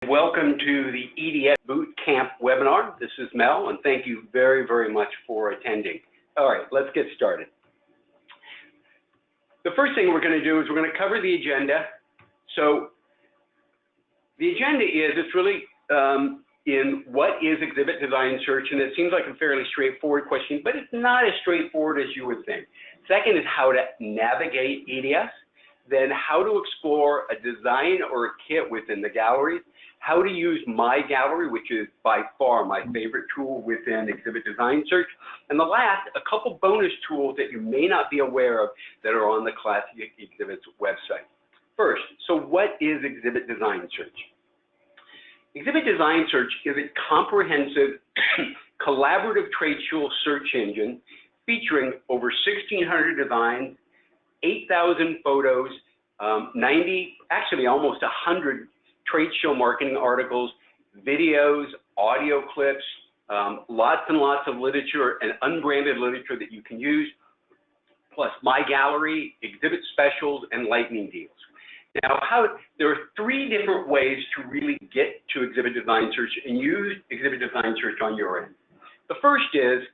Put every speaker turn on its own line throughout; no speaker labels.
welcome to the EDS Boot Camp webinar. This is Mel, and thank you very, very much for attending. All right, let's get started. The first thing we're going to do is we're going to cover the agenda. So the agenda is, it's really in what is exhibit design search, and it seems like a fairly straightforward question, but it's not as straightforward as you would think. Second is how to navigate EDS. Then how to explore a design or a kit within the galleries, how to use My Gallery, which is by far my favorite tool within exhibit design search, and the last, a couple bonus tools that you may not be aware of that are on the Classic Exhibits website. First, so what is exhibit design search? Exhibit design search is a comprehensive, collaborative trade show search engine featuring over 1,600 designs, 8,000 photos, 90, actually almost 100 trade show marketing articles, videos, audio clips, lots and lots of literature and unbranded literature that you can use, plus My Gallery, exhibit specials, and lightning deals. Now, there are three different ways to really get to exhibit design search and use exhibit design search on your end. The first is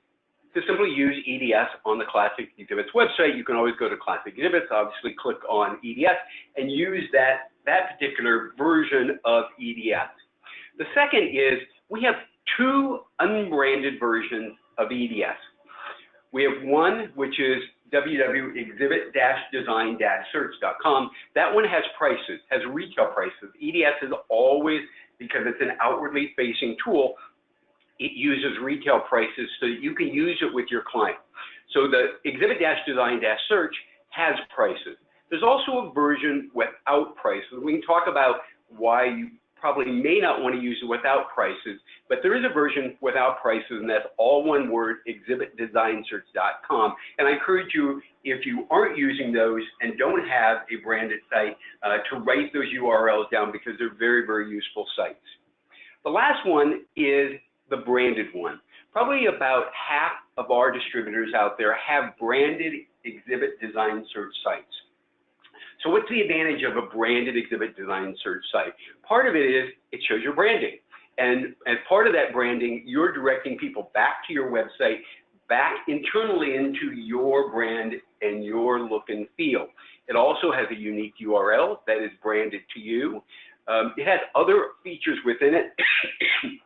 to simply use EDS on the Classic Exhibits website. You can always go to Classic Exhibits, obviously click on EDS, and use that particular version of EDS. The second is we have two unbranded versions of EDS. We have one which is www.exhibit-design-search.com. That one has prices, has retail prices. EDS is always, because it's an outwardly facing tool, it uses retail prices so that you can use it with your client. So the exhibit-design-search has prices. There's also a version without prices. We can talk about why you probably may not want to use it without prices, but there is a version without prices, and that's all one word, exhibit-design-search.com. And I encourage you, if you aren't using those and don't have a branded site, to write those URLs down because they're very, very useful sites. The last one is the branded one. Probably about half of our distributors out there have branded exhibit design search sites. So what's the advantage of a branded exhibit design search site? Part of it is it shows your branding. And as part of that branding, you're directing people back to your website, back internally into your brand and your look and feel. It also has a unique URL that is branded to you. It has other features within it,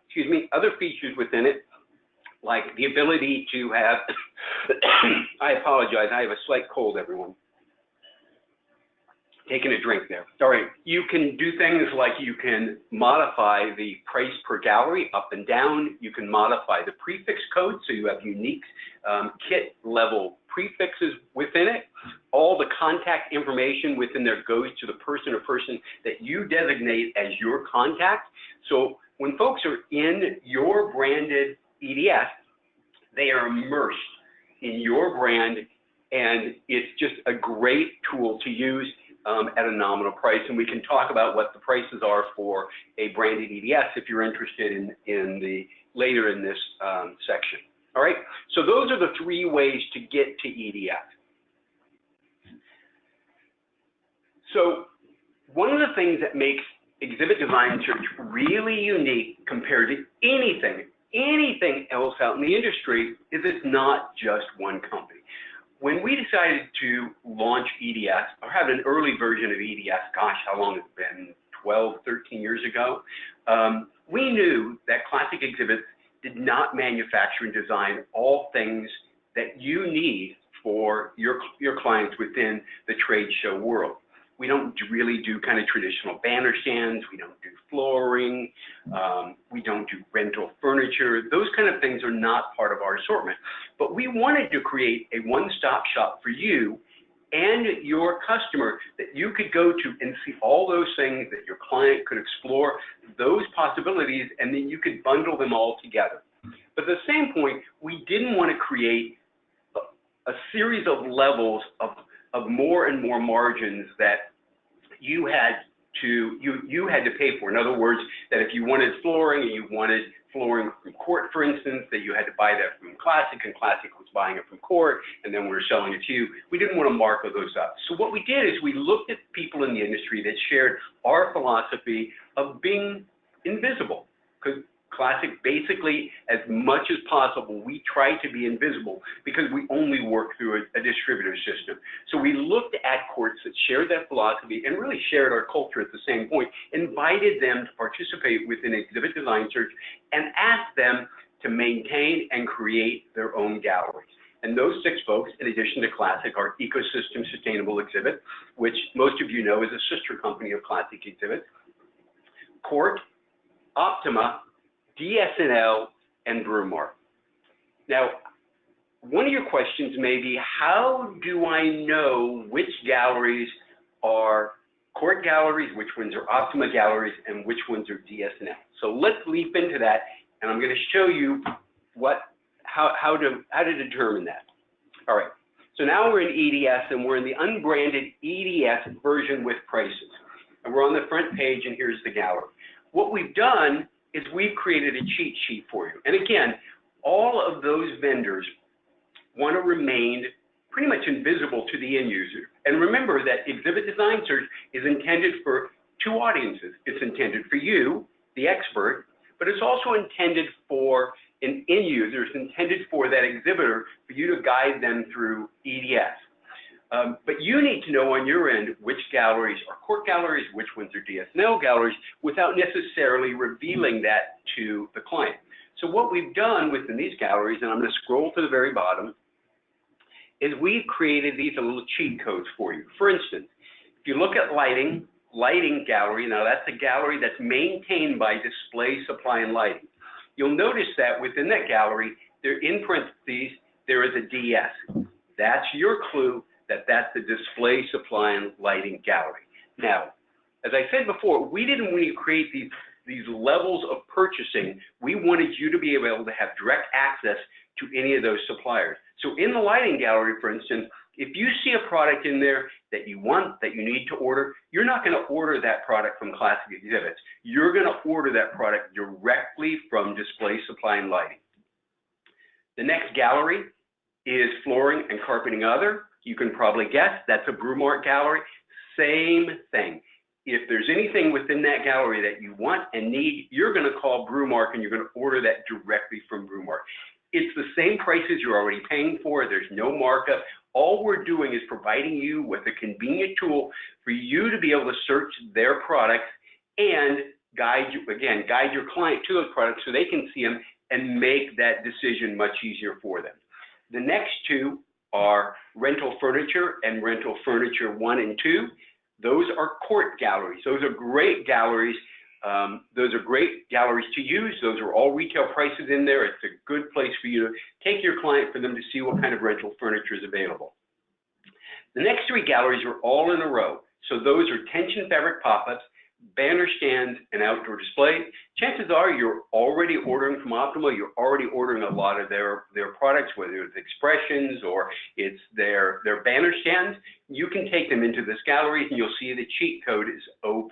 excuse me, other features within it, like the ability to have, I apologize, I have a slight cold, everyone. Taking a drink there. All right, you can do things like you can modify the price per gallery up and down. You can modify the prefix code, so you have unique kit level prefixes within it. All the contact information within there goes to the person or person that you designate as your contact. So when folks are in your branded EDS, they are immersed in your brand, and it's just a great tool to use at a nominal price. And we can talk about what the prices are for a branded EDS if you're interested later in this section. All right, so those are the three ways to get to EDS. So one of the things that makes exhibit design search really unique compared to anything else out in the industry is it's not just one company. When we decided to launch EDS, or have an early version of EDS, gosh, how long has it been, 12, 13 years ago, we knew that Classic Exhibits did not manufacture and design all things that you need for your clients within the trade show world. We don't really do kind of traditional banner stands. We don't do flooring. We don't do rental furniture. Those kind of things are not part of our assortment. But we wanted to create a one-stop shop for you and your customer that you could go to and see all those things that your client could explore, those possibilities, and then you could bundle them all together. But at the same point, we didn't want to create a series of levels of more and more margins that you had to pay for. In other words, that if you wanted flooring and you wanted flooring from Court, for instance, that you had to buy that from Classic, and Classic was buying it from Court, and then we were selling it to you. We didn't want to mark those up. So what we did is we looked at people in the industry that shared our philosophy of being invisible, because Classic, basically, as much as possible, we try to be invisible because we only work through a distributor system. So we looked at courts that shared that philosophy and really shared our culture at the same point, invited them to participate within exhibit design search, and asked them to maintain and create their own galleries. And those 6 folks, in addition to Classic, are Ecosystem Sustainable Exhibit, which most of you know is a sister company of Classic Exhibit, Court, Optima, DSNL, and Brewmark. Now, one of your questions may be, how do I know which galleries are Court galleries, which ones are Optima galleries, and which ones are DSNL? So let's leap into that, and I'm going to show you how to determine that. All right, so now we're in EDS, and we're in the unbranded EDS version with prices. And we're on the front page, and here's the gallery. What we've done is we've created a cheat sheet for you. And again, all of those vendors want to remain pretty much invisible to the end user. And remember that exhibit design search is intended for 2 audiences. It's intended for you, the expert, but it's also intended for an end user. It's intended for that exhibitor, for you to guide them through EDS. But you need to know on your end which galleries are Court galleries, which ones are DSNL galleries, without necessarily revealing that to the client. So what we've done within these galleries, and I'm going to scroll to the very bottom, is we've created these little cheat codes for you. For instance, if you look at lighting gallery, now that's a gallery that's maintained by Display, Supply, and Lighting. You'll notice that within that gallery, there in parentheses, there is a DS. That's your clue that that's the Display, Supply, and Lighting gallery. Now, as I said before, we didn't want to create these levels of purchasing. We wanted you to be able to have direct access to any of those suppliers. So in the lighting gallery, for instance, if you see a product in there that you want, that you need to order, you're not going to order that product from Classic Exhibits. You're going to order that product directly from Display, Supply, and Lighting. The next gallery is Flooring and Carpeting Other. You can probably guess that's a Brewmark gallery. Same thing. If there's anything within that gallery that you want and need, you're going to call Brewmark and you're going to order that directly from Brewmark. It's the same prices you're already paying for. There's no markup. All we're doing is providing you with a convenient tool for you to be able to search their products and guide your client to those products so they can see them and make that decision much easier for them. The next 2 are Rental Furniture and Rental Furniture 1 and 2. Those are Court galleries. Those are great galleries. Those are great galleries to use. Those are all retail prices in there. It's a good place for you to take your client for them to see what kind of rental furniture is available. The next 3 galleries are all in a row. So those are tension fabric pop-ups, banner stands, and outdoor displays. Chances are you're already ordering from Optima. You're already ordering a lot of their products, whether it's expressions or it's their banner stands. You can take them into this gallery and you'll see the cheat code is OP.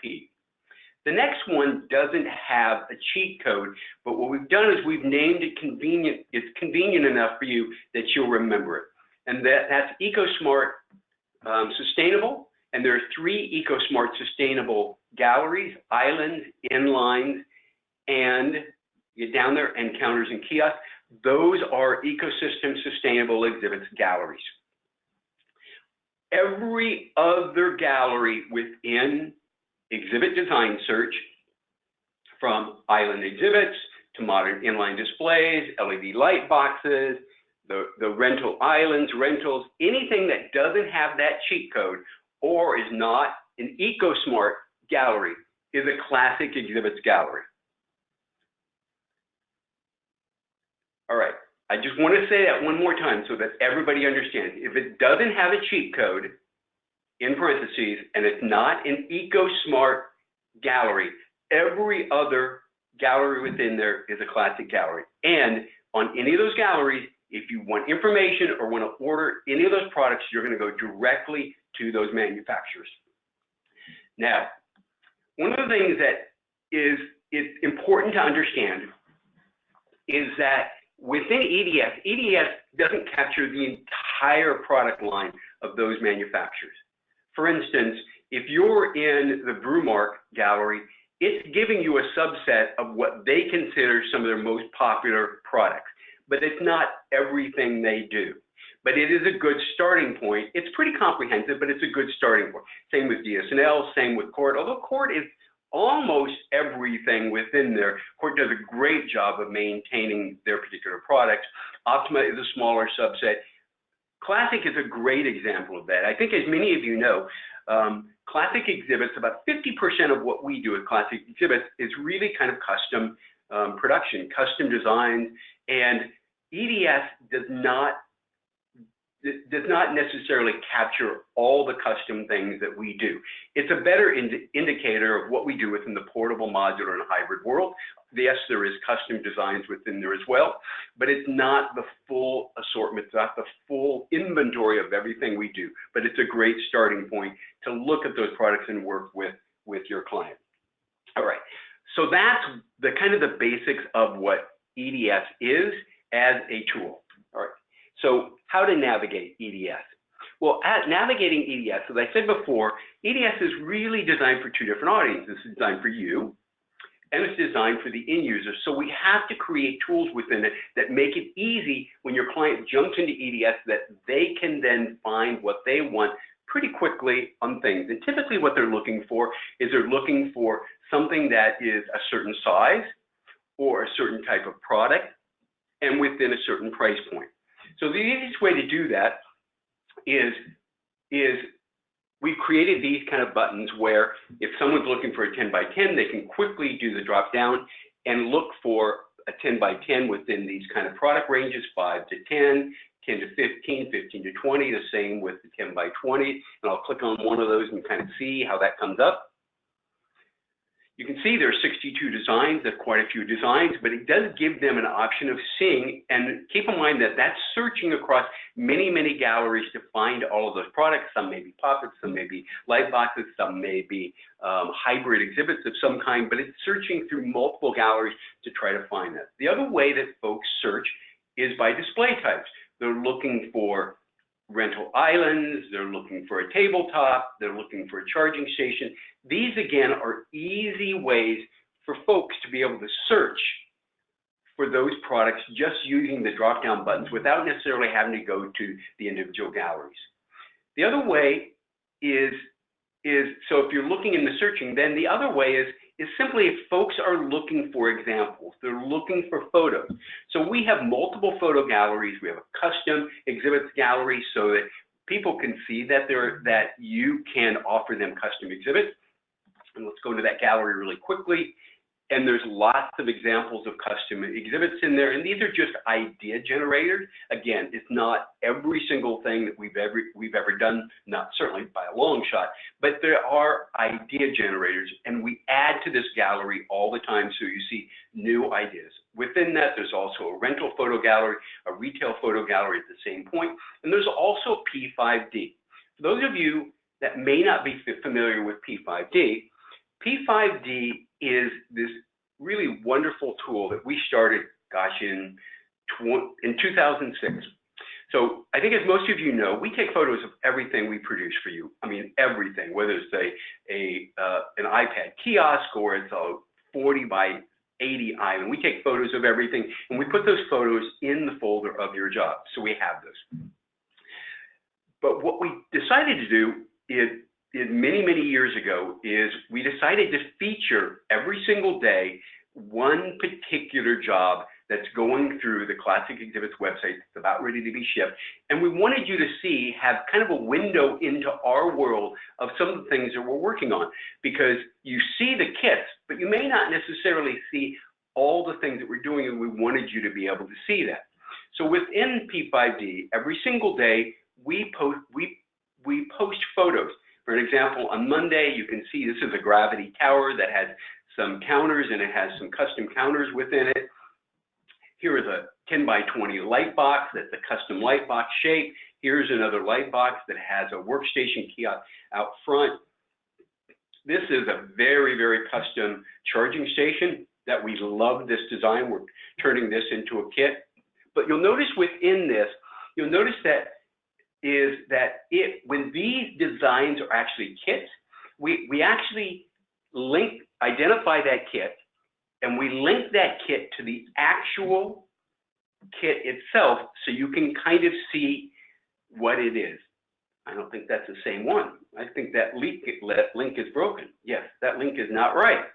The next one doesn't have a cheat code, but what we've done is we've named it convenient. It's convenient enough for you that you'll remember it. And that's EcoSmart Sustainable. And there are 3 EcoSmart Sustainable galleries, islands, inlines, and get down there, and counters and kiosks. Those are Ecosystem Sustainable Exhibits galleries. Every other gallery within Exhibit Design Search, from island exhibits to modern inline displays, LED light boxes, the rental islands, rentals, anything that doesn't have that cheat code or is not an EcoSmart gallery is a Classic Exhibits gallery. All right, I just want to say that one more time so that everybody understands. If it doesn't have a cheat code, in parentheses, and it's not an EcoSmart gallery, every other gallery within there is a Classic gallery. And on any of those galleries, if you want information or want to order any of those products, you're going to go directly to those manufacturers. Now, one of the things that is important to understand is that within EDS doesn't capture the entire product line of those manufacturers. For instance, if you're in the Brewmark gallery it's giving you a subset of what they consider some of their most popular products, but it's not everything they do. But it is a good starting point. It's pretty comprehensive, but it's a good starting point. Same with DSNL, same with Court, although Court is almost everything within there. Court does a great job of maintaining their particular products. Optima is a smaller subset. Classic is a great example of that. I think, as many of you know, Classic Exhibits, about 50% of what we do at Classic Exhibits is really kind of custom production, custom designs, and EDS does not necessarily capture all the custom things that we do. It's a better indicator of what we do within the portable, modular, and hybrid world. Yes, there is custom designs within there as well, but it's not the full assortment, it's not the full inventory of everything we do, but it's a great starting point to look at those products and work with your client. All right, so that's the kind of the basics of what EDS is as a tool. All right, so how to navigate EDS? Well, at navigating EDS, as I said before, EDS is really designed for two different audiences. It's designed for you, and it's designed for the end user. So we have to create tools within it that make it easy when your client jumps into EDS that they can then find what they want pretty quickly on things. And typically what they're looking for is they're looking for something that is a certain size or a certain type of product and within a certain price point. So the easiest way to do that is we've created these kind of buttons where if someone's looking for a 10 by 10, they can quickly do the drop down and look for a 10 by 10 within these kind of product ranges, 5 to 10, 10 to 15, 15 to 20, the same with the 10 by 20. And I'll click on one of those and kind of see how that comes up. You can see there are 62 designs, there's quite a few designs, but it does give them an option of seeing, and keep in mind that that's searching across many, many galleries to find all of those products. Some may be pop-ups, some may be light boxes, some may be hybrid exhibits of some kind, but it's searching through multiple galleries to try to find that. The other way that folks search is by display types. They're looking for rental islands, they're looking for a tabletop, they're looking for a charging station. These, again, are easy ways for folks to be able to search for those products just using the drop-down buttons without necessarily having to go to the individual galleries. The other way is so if you're looking in the searching, then the other way is simply if folks are looking for examples, they're looking for photos. So we have multiple photo galleries. We have a custom exhibits gallery so that people can see that you can offer them custom exhibits. And let's go to that gallery really quickly. And there's lots of examples of custom exhibits in there. And these are just idea generators. Again, it's not every single thing that we've ever done, not certainly by a long shot, but there are idea generators. And we add to this gallery all the time so you see new ideas. Within that, there's also a rental photo gallery, a retail photo gallery at the same point. And there's also P5D. For those of you that may not be familiar with P5D, P5D is this really wonderful tool that we started, gosh, in 2006. So I think, as most of you know, we take photos of everything we produce for you. I mean, everything, whether it's an iPad kiosk or it's a 40 by 80 island. We take photos of everything, and we put those photos in the folder of your job. So we have those. But what we decided to do is many, many years ago is we decided to feature every single day one particular job that's going through the Classic Exhibits website that's about ready to be shipped. And we wanted you to have kind of a window into our world of some of the things that we're working on, because you see the kits, but you may not necessarily see all the things that we're doing, and we wanted you to be able to see that. So within P5D, every single day, we post photos. For an example, on Monday, you can see this is a gravity tower that has some counters, and it has some custom counters within it. Here is a 10 by 20 light box that's a custom light box shape. Here's another light box that has a workstation kiosk out front. This is a very, very custom charging station that we love this design. We're turning this into a kit. But you'll notice within this, you'll notice that when these designs are actually kits, we actually identify that kit, and we link that kit to the actual kit itself so you can kind of see what it is. I don't think that's the same one. I think that link is broken. Yes, that link is not right.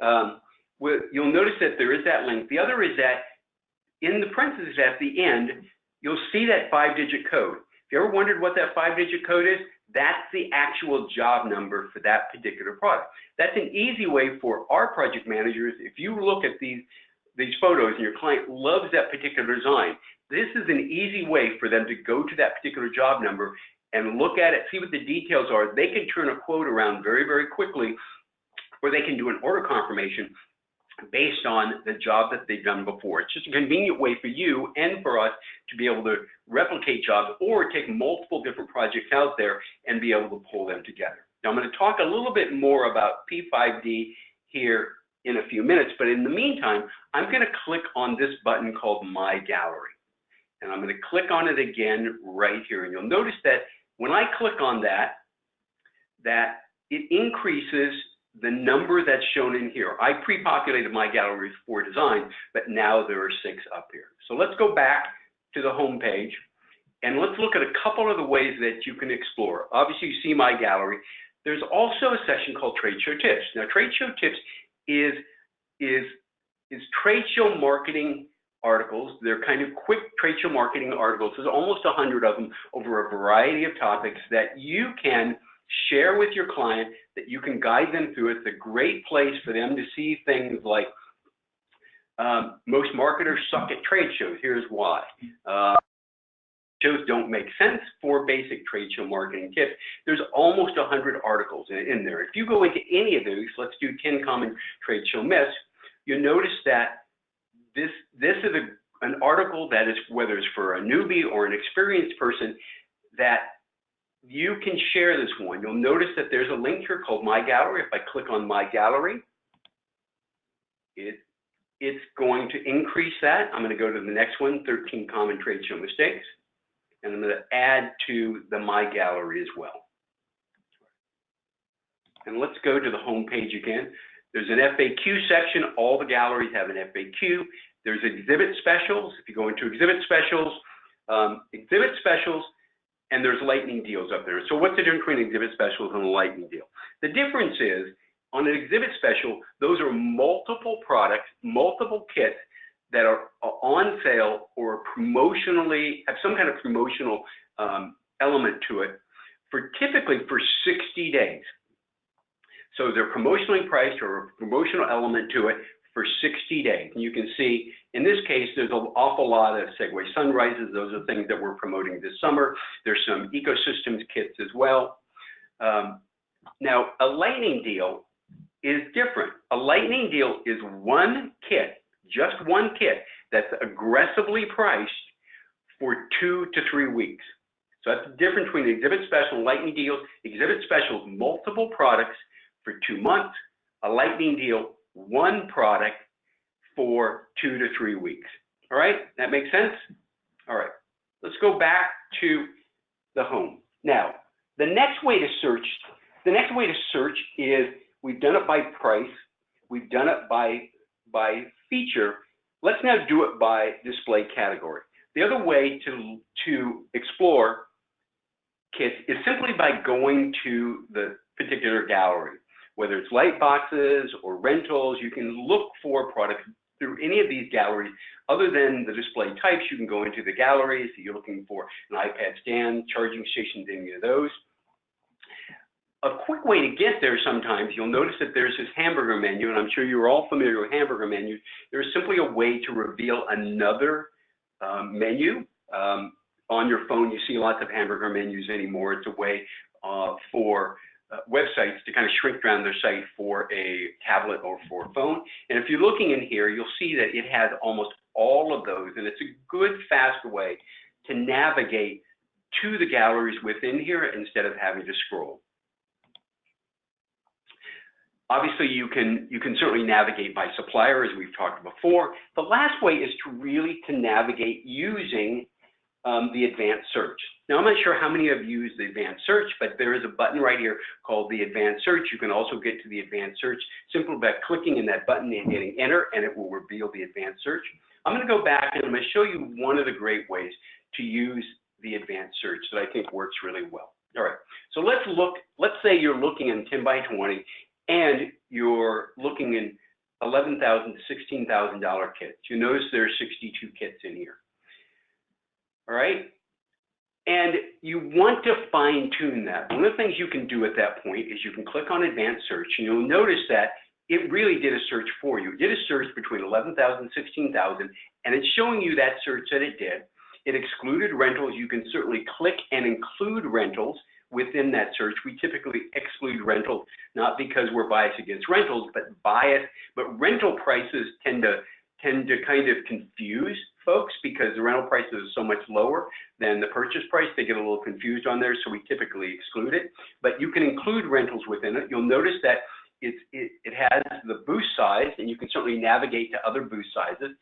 You'll notice that there is that link. The other is that in the parentheses at the end, you'll see that 5-digit code. If you ever wondered what that 5-digit code is, that's the actual job number for that particular product. That's an easy way for our project managers. If you look at these photos and your client loves that particular design, this is an easy way for them to go to that particular job number and look at it, see what the details are. They can turn a quote around very, very quickly, or they can do an order confirmation based on the job that they've done before. It's just a convenient way for you and for us to be able to replicate jobs or take multiple different projects out there and be able to pull them together. Now, I'm going to talk a little bit more about P5D here in a few minutes, but in the meantime, I'm going to click on this button called My Gallery. And I'm going to click on it again right here. And you'll notice that when I click on that it increases the number that's shown in here. I pre-populated my gallery with 4 designs, but now there are 6 up here. So let's go back to the home page and let's look at a couple of the ways that you can explore. Obviously, you see my gallery. There's also a section called Trade Show Tips. Now, Trade Show Tips is trade show marketing articles. They're kind of quick trade show marketing articles. There's almost 100 of them over a variety of topics that you can share with your client, that you can guide them through. It's a great place for them to see things like most marketers suck at trade shows. Here's why. Shows don't make sense for basic trade show marketing tips. There's almost 100 articles in there. If you go into any of those, let's do 10 common trade show myths, you'll notice that this is an article that is, whether it's for a newbie or an experienced person, that you can share this one. You'll notice that there's a link here called My Gallery. If I click on My Gallery, it's going to increase that. I'm going to go to the next one, 13 common trade show mistakes, and I'm going to add to the My Gallery as well. And let's go to the home page again. There's an FAQ section. All the galleries have an FAQ. There's exhibit specials. If you go into exhibit specials, and there's lightning deals up there. So what's the difference between exhibit specials and a lightning deal? The difference is, on an exhibit special, those are multiple products, multiple kits that are on sale or promotionally, have some kind of promotional element to it, typically for 60 days. So they're promotionally priced or a promotional element to it for 60 days. And you can see, in this case, there's an awful lot of Segway Sunrises. Those are things that we're promoting this summer. There's some ecosystems kits as well. Now, a lightning deal is different. A lightning deal is one kit, just one kit, that's aggressively priced for 2 to 3 weeks. So that's the difference between the exhibit special and lightning deals. Exhibit special is multiple products for 2 months. A lightning deal, one product for 2 to 3 weeks. All right, that makes sense? All right, let's go back to the home. Now, the next way to search is, we've done it by price, we've done it by feature. Let's now do it by display category. The other way to explore kits is simply by going to the particular gallery. Whether it's light boxes or rentals, you can look for products through any of these galleries. Other than the display types, you can go into the galleries. If you're looking for an iPad stand, charging stations, any of those. A quick way to get there sometimes, you'll notice that there's this Hamburger Menu, and I'm sure you're all familiar with Hamburger Menu. There's simply a way to reveal another menu. On your phone, you see lots of Hamburger Menus anymore. It's a way for websites to kind of shrink down their site for a tablet or for a phone. And if you're looking in here, you'll see that it has almost all of those, and it's a good, fast way to navigate to the galleries within here instead of having to scroll. Obviously, you can certainly navigate by supplier, as we've talked before. The last way is to really navigate using the advanced search. Now, I'm not sure how many of you use the advanced search, but there is a button right here called the advanced search. You can also get to the advanced search simply by clicking in that button and hitting enter, and it will reveal the advanced search. I'm going to go back and I'm going to show you one of the great ways to use the advanced search that I think works really well. All right, so let's say you're looking in 10 by 20 and you're looking in $11,000 to $16,000 kits. You notice there's 62 kits in here. All right, and you want to fine tune that. One of the things you can do at that point is you can click on advanced search, and you'll notice that it really did a search for you. It did a search between 11,000 and 16,000, and it's showing you that search that it did. It excluded rentals. You can certainly click and include rentals within that search. We typically exclude rentals, not because we're biased against rentals, but rental prices tend to kind of confuse folks because the rental prices are so much lower than the purchase price. They get a little confused on there, so we typically exclude it. But you can include rentals within it. You'll notice that it has the boost size, and you can certainly navigate to other boost sizes.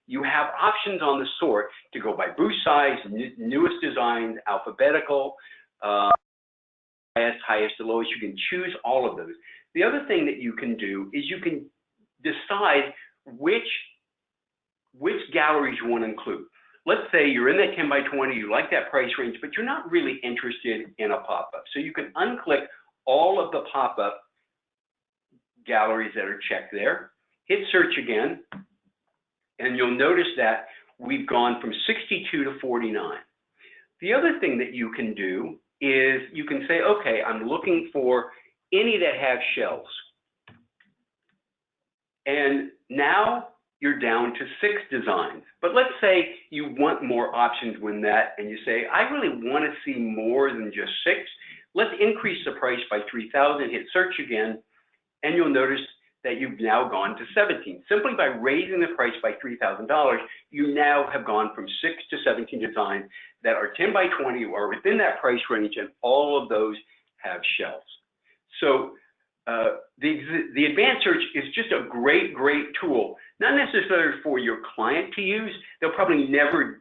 You have options on the sort to go by boost size, newest designs, alphabetical, highest to lowest. You can choose all of those. The other thing that you can do is you can decide which galleries you want to include. Let's say you're in that 10 by 20, you like that price range, but you're not really interested in a pop-up. So you can unclick all of the pop-up galleries that are checked there, hit search again, and you'll notice that we've gone from 62 to 49. The other thing that you can do is you can say, okay, I'm looking for any that have shelves. And now you're down to 6 designs. But let's say you want more options than that, and you say, I really want to see more than just 6. Let's increase the price by 3,000, hit search again, and you'll notice that you've now gone to 17. Simply by raising the price by $3,000, you now have gone from 6 to 17 designs that are 10 by 20 or within that price range, and all of those have shelves. So the advanced search is just a great tool, not necessarily for your client to use. They'll probably never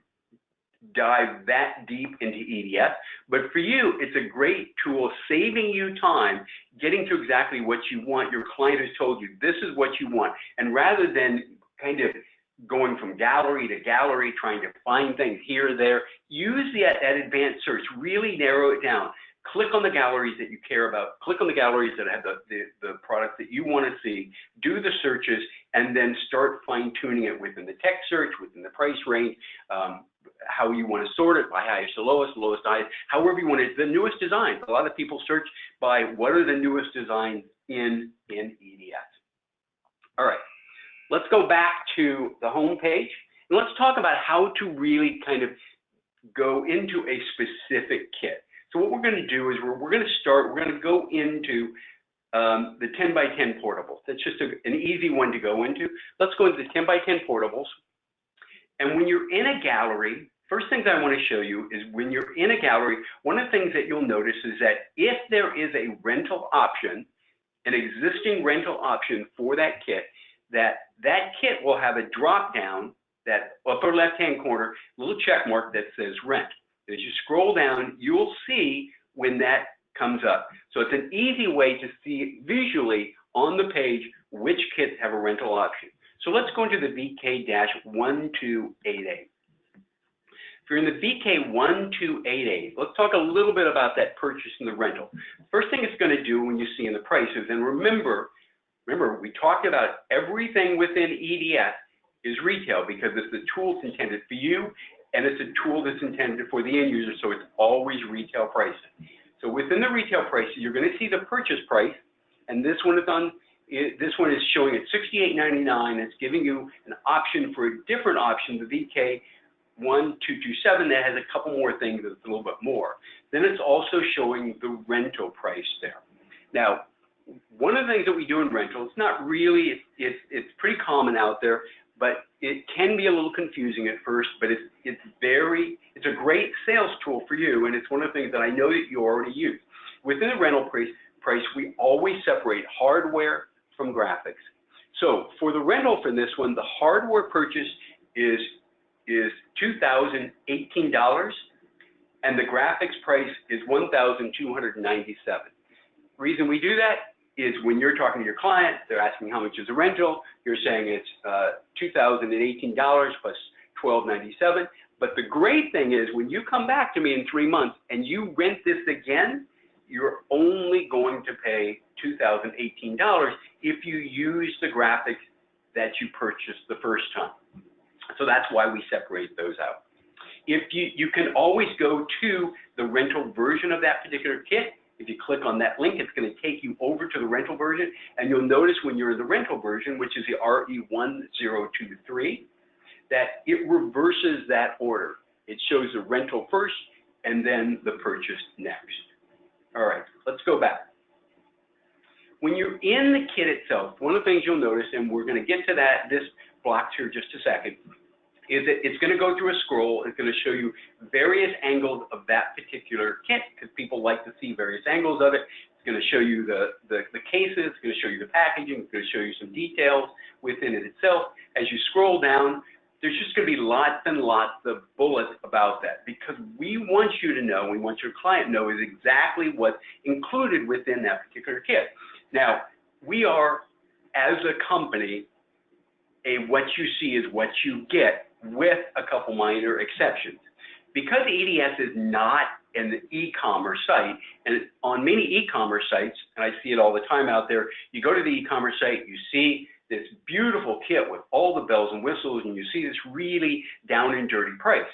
dive that deep into EDF, but for you, it's a great tool saving you time, getting to exactly what you want. Your client has told you this is what you want, and rather than kind of going from gallery to gallery, trying to find things here or there, use that advanced search, really narrow it down. Click on the galleries that you care about, click on the galleries that have the products that you want to see, do the searches, and then start fine-tuning it within the text search, within the price range, how you want to sort it, by highest to lowest, lowest to highest, however you want it, the newest designs. A lot of people search by what are the newest designs in EDS. All right, let's go back to the home page, and let's talk about how to really kind of go into a specific kit. So what we're going to do is we're going to go into the 10 by 10 portables. That's just an easy one to go into. Let's go into the 10 by 10 portables. And when you're in a gallery, first things I want to show you is when you're in a gallery, one of the things that you'll notice is that if there is a rental option, an existing rental option for that kit, that kit will have a drop down, that upper left-hand corner, little check mark that says rent. As you scroll down, you'll see when that comes up. So it's an easy way to see visually on the page which kits have a rental option. So let's go into the VK-1288. If you're in the VK-1288, let's talk a little bit about that purchase and the rental. First thing it's going to do when you see in the prices, and remember, we talked about everything within EDS is retail because it's the tool that's intended for you, and it's a tool that's intended for the end user, so it's always retail pricing. So within the retail pricing, you're going to see the purchase price, and this one is showing at $68.99. It's giving you an option for a different option, the VK-1227, that has a couple more things that's a little bit more. Then it's also showing the rental price there. Now, one of the things that we do in rental, it's not really, it's pretty common out there, but it can be a little confusing at first, but it's a great sales tool for you, and it's one of the things that I know that you already use. Within the rental price, we always separate hardware from graphics. So for the rental for this one, the hardware purchase is is $2,018, and the graphics price is $1,297. Reason we do that is when you're talking to your client, they're asking how much is a rental, you're saying it's $2,018 plus $1,297. But the great thing is when you come back to me in 3 months and you rent this again, you're only going to pay $2,018 if you use the graphics that you purchased the first time. So that's why we separate those out. If you can always go to the rental version of that particular kit. If you click on that link, it's going to take you over to the rental version, and you'll notice when you're in the rental version, which is the RE1023, that it reverses that order. It shows the rental first and then the purchase next. All right, let's go back. When you're in the kit itself, one of the things you'll notice, and we're going to get to this block here just a second, is that it's going to go through a scroll. It's going to show you various angles of that particular kit because people like to see various angles of it. It's going to show you the cases. It's going to show you the packaging. It's going to show you some details within it itself. As you scroll down, there's just going to be lots and lots of bullets about that because we want you to know, we want your client to know is exactly what's included within that particular kit. Now, we are, as a company, what you see is what you get with a couple minor exceptions. Because EDS is not an e-commerce site, and on many e-commerce sites, and I see it all the time out there, you go to the e-commerce site, you see this beautiful kit with all the bells and whistles, and you see this really down and dirty price.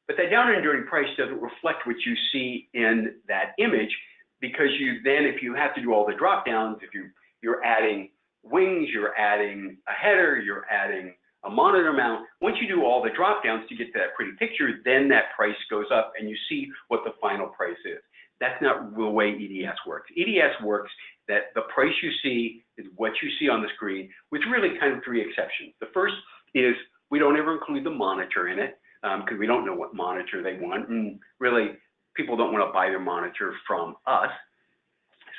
But that down and dirty price doesn't reflect what you see in that image, because you then, if you have to do all the drop downs, if you're adding wings, you're adding a header, you're adding a monitor mount. Once you do all the drop downs to get to that pretty picture, then that price goes up and you see what the final price is. That's not the way EDS works. EDS works that the price you see is what you see on the screen, with really kind of 3 exceptions. The first is we don't ever include the monitor in it because we don't know what monitor they want, and really people don't want to buy their monitor from us.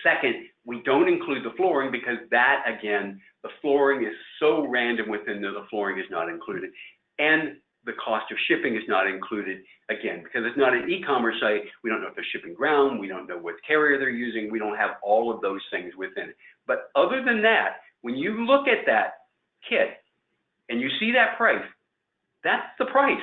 Second, we don't include the flooring because that, again, the flooring is so random within there, the flooring is not included. And the cost of shipping is not included, again, because it's not an e-commerce site. We don't know if they're shipping ground. We don't know what carrier they're using. We don't have all of those things within it. But other than that, when you look at that kit and you see that price, that's the price.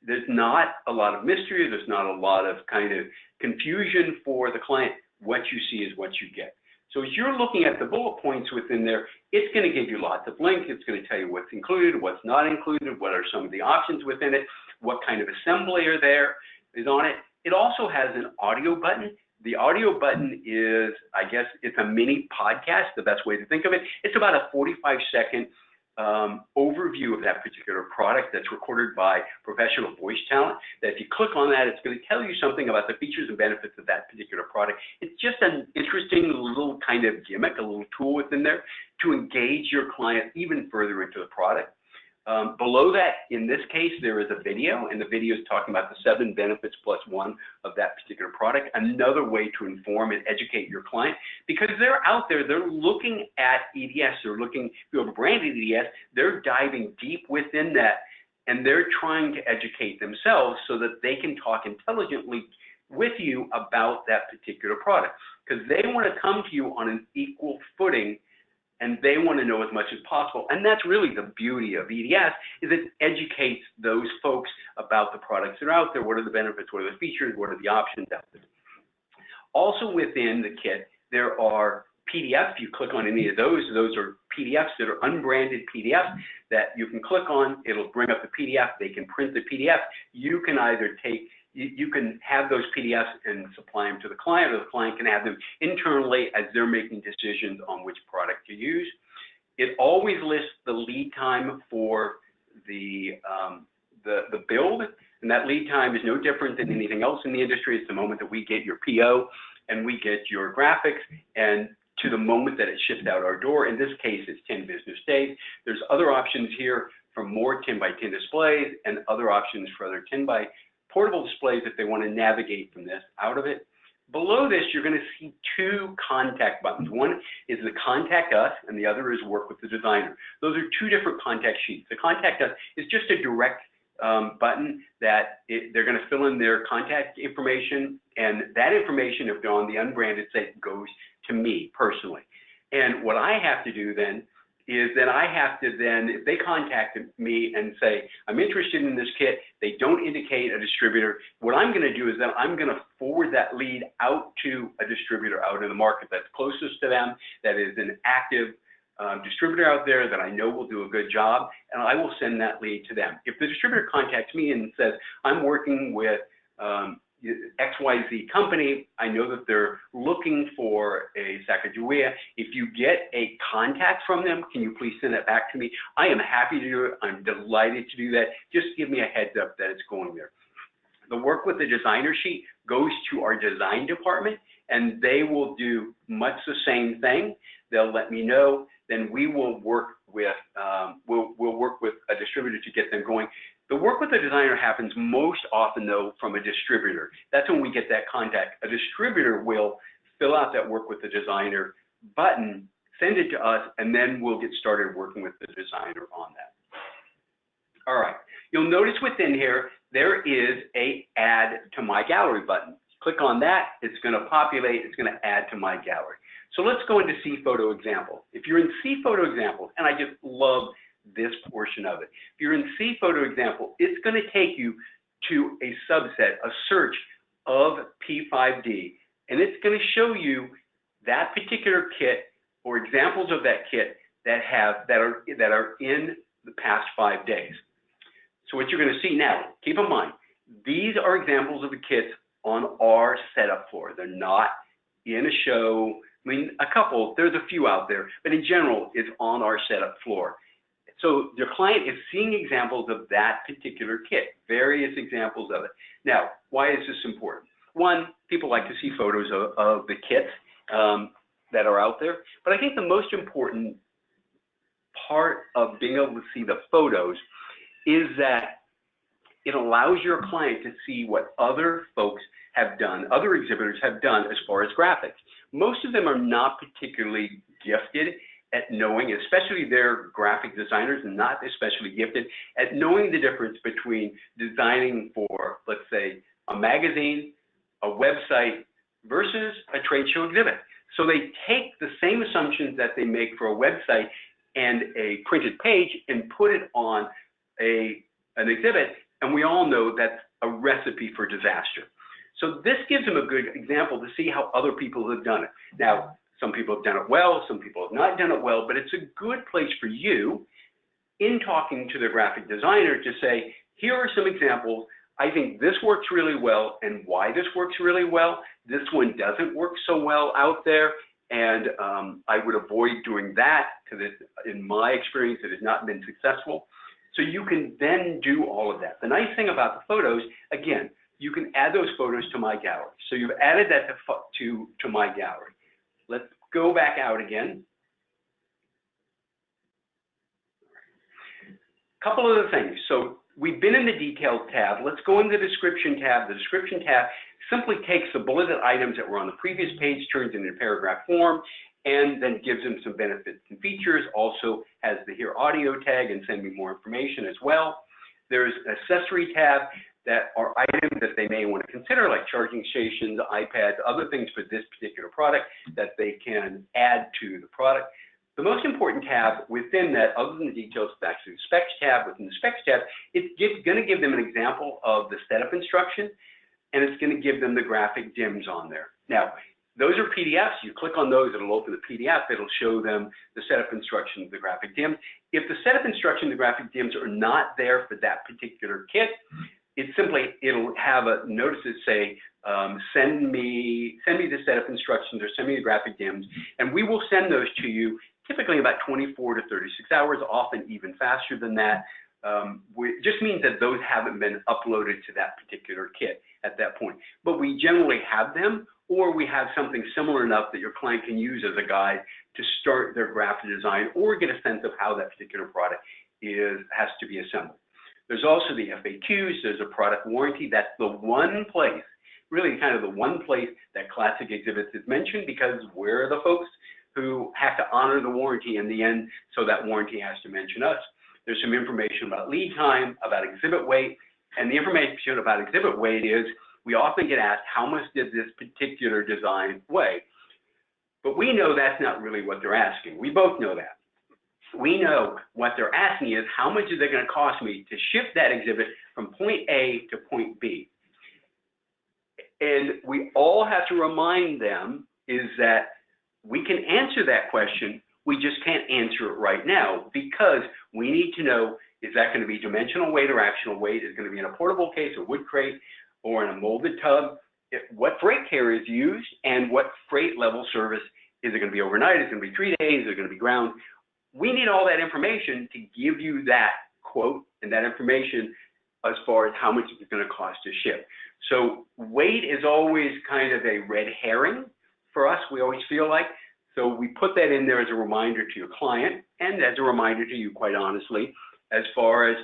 There's not a lot of mystery. There's not a lot of kind of confusion for the client. What you see is what you get. So as you're looking at the bullet points within there, it's going to give you lots of links. It's going to tell you what's included, what's not included, what are some of the options within it, what kind of assembly is on it. It also has an audio button. The audio button is, I guess, it's a mini podcast, the best way to think of it. It's about a 45-second overview of that particular product that's recorded by professional voice talent, that if you click on that, it's going to tell you something about the features and benefits of that particular product. It's just an interesting little kind of gimmick, a little tool within there to engage your client even further into the product. Below that, in this case, there is a video, and the video is talking about the 7 benefits plus 1 of that particular product, another way to inform and educate your client, because they're out there, they're looking at EDS, they're looking, if you have a branded EDS, they're diving deep within that, and they're trying to educate themselves so that they can talk intelligently with you about that particular product, because they want to come to you on an equal footing, and they want to know as much as possible. And that's really the beauty of EDS, is it educates those folks about the products that are out there. What are the benefits? What are the features? What are the options out there? Also within the kit, there are PDFs. If you click on any of those are PDFs that are unbranded PDFs that you can click on. It'll bring up the PDF. They can print the PDF. You can either you can have those PDFs and supply them to the client, or the client can have them internally as they're making decisions on which product to use. It always lists the lead time for the build, and that lead time is no different than anything else in the industry. It's the moment that we get your PO and we get your graphics, and to the moment that it ships out our door. In this case, it's 10 business days. There's other options here for more 10x10 displays and other options for other 10x portable displays if they want to navigate from this out of it. Below this, you're going to see 2 contact buttons. One is the Contact Us, and the other is Work with the Designer. Those are 2 different contact sheets. The Contact Us is just a direct button that they're going to fill in their contact information, and that information, if they're on the unbranded site, goes to me personally. And what I have to do then is that I have to then, if they contact me and say, I'm interested in this kit, they don't indicate a distributor, what I'm going to do is that I'm going to forward that lead out to a distributor out in the market that's closest to them, that is an active distributor out there that I know will do a good job, and I will send that lead to them. If the distributor contacts me and says, I'm working with XYZ company, I know that they're looking for a Sacagawea. If you get a contact from them, can you please send that back to me? I am happy to do it. I'm delighted to do that. Just give me a heads up that it's going there. The work with the designer sheet goes to our design department, and they will do much the same thing. They'll let me know. Then we will work with we'll work with a distributor to get them going. The work with the designer happens most often, though, from a distributor. That's when we get that contact. A distributor will fill out that work with the designer button, send it to us, and then we'll get started working with the designer on that. All right. You'll notice within here, there is a Add to My Gallery button. Click on that. It's going to populate. It's going to add to my gallery. So let's go into See Photo Example. If you're in See Photo Example, and I just love this portion of it. If you're in See Photo Example, it's going to take you to a subset, a search of P5D, and it's going to show you that particular kit or examples of that kit that are in the past 5 days. So what you're going to see now, keep in mind, these are examples of the kits on our setup floor. They're not in a show. I mean, a couple, there's a few out there, but in general, it's on our setup floor. So your client is seeing examples of that particular kit, various examples of it. Now, why is this important? One, people like to see photos of the kits that are out there, but I think the most important part of being able to see the photos is that it allows your client to see what other folks have done, other exhibitors have done as far as graphics. Most of them are not particularly gifted at knowing, especially their graphic designers, and not especially gifted at knowing the difference between designing for, let's say, a magazine, a website, versus a trade show exhibit. So they take the same assumptions that they make for a website and a printed page and put it on an exhibit, and we all know that's a recipe for disaster. So this gives them a good example to see how other people have done it. Now, some people have done it well, some people have not done it well, but it's a good place for you in talking to the graphic designer to say, here are some examples. I think this works really well, and why this works really well. This one doesn't work so well out there, and I would avoid doing that because in my experience, it has not been successful. So you can then do all of that. The nice thing about the photos, again, you can add those photos to my gallery. So you've added that to my gallery. Let's go back out again. A couple other things. So we've been in the Details tab. Let's go in the Description tab. The Description tab simply takes the bulleted items that were on the previous page, turns it into paragraph form, and then gives them some benefits and features. Also has the Here Audio tag and Send Me More information as well. There's an Accessory tab that are items that they may want to consider, like charging stations, iPads, other things for this particular product that they can add to the product. The most important tab within that, other than the Details, is actually the Specs tab. Within the Specs tab, it's going to give them an example of the setup instruction, and it's going to give them the graphic DIMs on there. Now, those are PDFs. You click on those, it'll open the PDF. It'll show them the setup instructions, the graphic DIMs. If the setup instruction, the graphic DIMs are not there for that particular kit, it'll have a notice that say, send me the setup instructions or send me the graphic DIMs, and we will send those to you typically about 24 to 36 hours, often even faster than that. It just means that those haven't been uploaded to that particular kit at that point. But we generally have them, or we have something similar enough that your client can use as a guide to start their graphic design or get a sense of how that particular product has to be assembled. There's also the FAQs, there's a product warranty. That's the one place, really kind of the one place that Classic Exhibits is mentioned, because we're the folks who have to honor the warranty in the end, so that warranty has to mention us. There's some information about lead time, about exhibit weight, and the information about exhibit weight is we often get asked, how much did this particular design weigh? But we know that's not really what they're asking. We both know that. We know what they're asking is, how much is it going to cost me to ship that exhibit from point A to point B? And we all have to remind them is that we can answer that question, we just can't answer it right now, because we need to know, is that going to be dimensional weight or actional weight? Is it going to be in a portable case, a wood crate, or in a molded tub? What freight carrier is used, and what freight level service? Is it going to be overnight? Is it going to be 3 days? Is it going to be ground? We need all that information to give you that quote and that information as far as how much it's going to cost to ship. So weight is always kind of a red herring for us, we always feel like. So we put that in there as a reminder to your client and as a reminder to you, quite honestly, as far as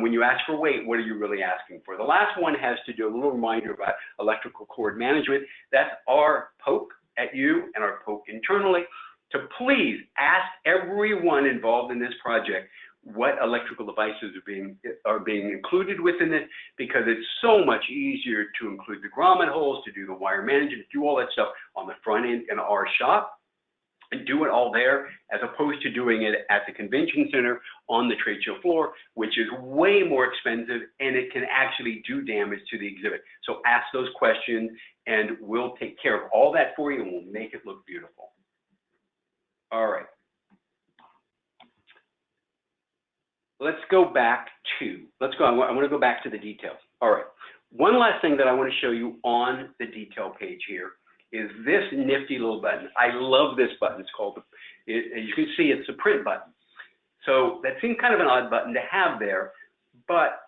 when you ask for weight, what are you really asking for? The last one has to do a little reminder about electrical cord management. That's our poke at you and our poke internally to please ask everyone involved in this project what electrical devices are being included within it, because it's so much easier to include the grommet holes, to do the wire management, do all that stuff on the front end in our shop and do it all there, as opposed to doing it at the convention center on the trade show floor, which is way more expensive and it can actually do damage to the exhibit. So ask those questions and we'll take care of all that for you and we'll make it look beautiful. All right. Let's go back to, I want to go back to the details. All right. One last thing that I want to show you on the detail page here is this nifty little button. I love this button. It's called, as you can see, it's a print button. So that seems kind of an odd button to have there, but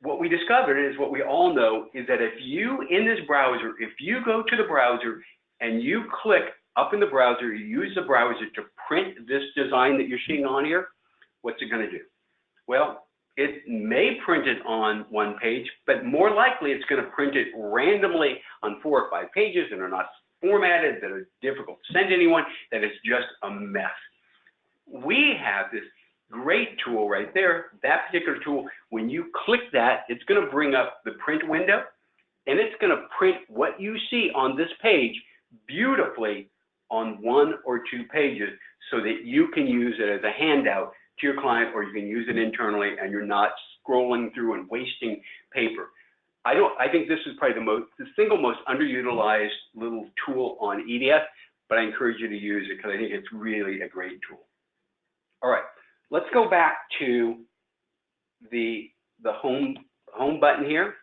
what we discovered is what we all know is that if you, in this browser, if you go to the browser and you click up in the browser, you use the browser to print this design that you're seeing on here, what's it going to do? Well, it may print it on one page, but more likely it's going to print it randomly on 4 or 5 pages that are not formatted, that are difficult to send to anyone, that is just a mess. We have this great tool right there. That particular tool, when you click that, it's going to bring up the print window, and it's going to print what you see on this page beautifully on 1 or 2 pages so that you can use it as a handout to your client, or you can use it internally and you're not scrolling through and wasting paper. I think this is probably the single most underutilized little tool on EDF, but I encourage you to use it because I think it's really a great tool. All right, let's go back to the home button here,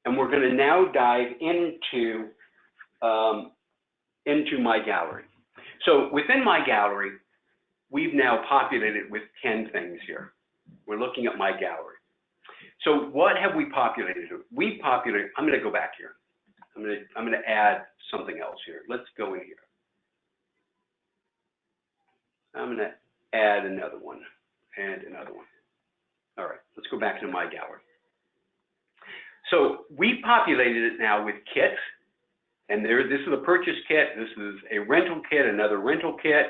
and we're going to now dive into my gallery. So within my gallery, we've now populated with 10 things here. We're looking at my gallery. So what have we populated? We populated, I'm going to go back here. I'm going to add something else here. Let's go in here. I'm going to add another one and another one. All right, let's go back to my gallery. So we populated it now with kits, and this is a purchase kit. This is a rental kit, another rental kit.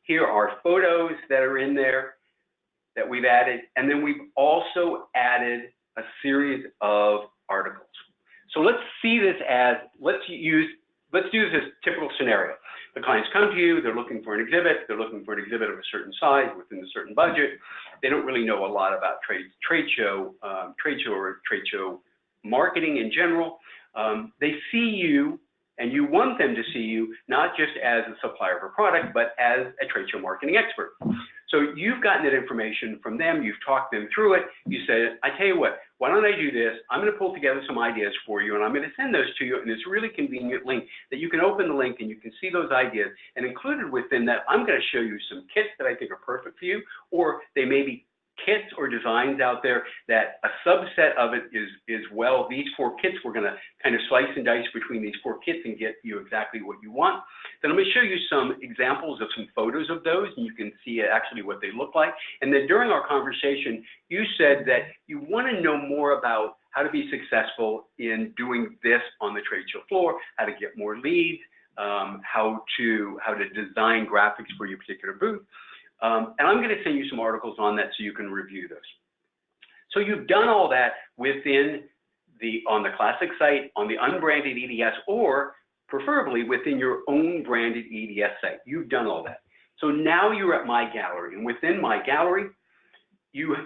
Here are photos that are in there that we've added, and then we've also added a series of articles. So let's see this as, let's use this typical scenario. The clients come to you, they're looking for an exhibit, they're looking for an exhibit of a certain size within a certain budget. They don't really know a lot about trade show marketing in general. They see you, and you want them to see you not just as a supplier of a product, but as a trade show marketing expert. So you've gotten that information from them, you've talked them through it, you said, I tell you what, why don't I do this? I'm going to pull together some ideas for you, and I'm going to send those to you in this really convenient link that you can open the link and you can see those ideas. And included within that, I'm going to show you some kits that I think are perfect for you, or they may be kits or designs out there that a subset of it is well, these 4 kits, we're going to kind of slice and dice between these 4 kits and get you exactly what you want. Then I'm going to show you some examples of some photos of those, and you can see actually what they look like. And then during our conversation, you said that you want to know more about how to be successful in doing this on the trade show floor, how to get more leads, how to design graphics for your particular booth. And I'm going to send you some articles on that so you can review those. So you've done all that within on the classic site, on the unbranded EDS, or preferably within your own branded EDS site. You've done all that. So now you're at My Gallery, and within My Gallery, you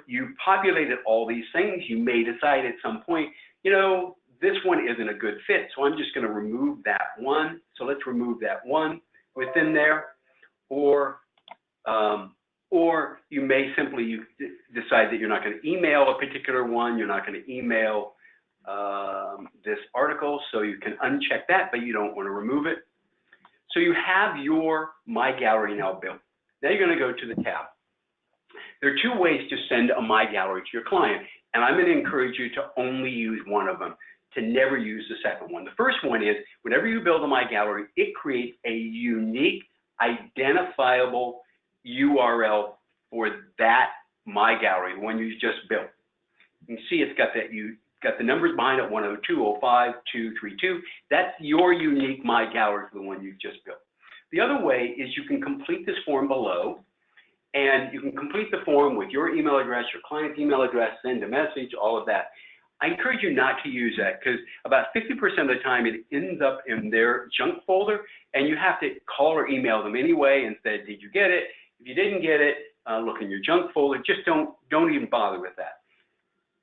populated all these things. You may decide at some point, you know, this one isn't a good fit, so I'm just going to remove that one. So let's remove that one within there, or you may simply decide that you're not going to email a particular one. You're not going to email this article, so you can uncheck that, but you don't want to remove it. So you have your My Gallery now built. Now you're going to go to the tab. There are two ways to send a My Gallery to your client, and I'm going to encourage you to only use one of them, to never use the second one. The first one is, whenever you build a My Gallery, it creates a unique, identifiable URL for that My Gallery, the one you just built. You can see it's got that, got the numbers behind it, 102.05.232. That's your unique My Gallery for the one you've just built. The other way is you can complete this form below, and you can complete the form with your email address, your client's email address, send a message, all of that. I encourage you not to use that, because about 50% of the time it ends up in their junk folder, and you have to call or email them anyway and say, did you get it? If you didn't get it, look in your junk folder. Just don't even bother with that.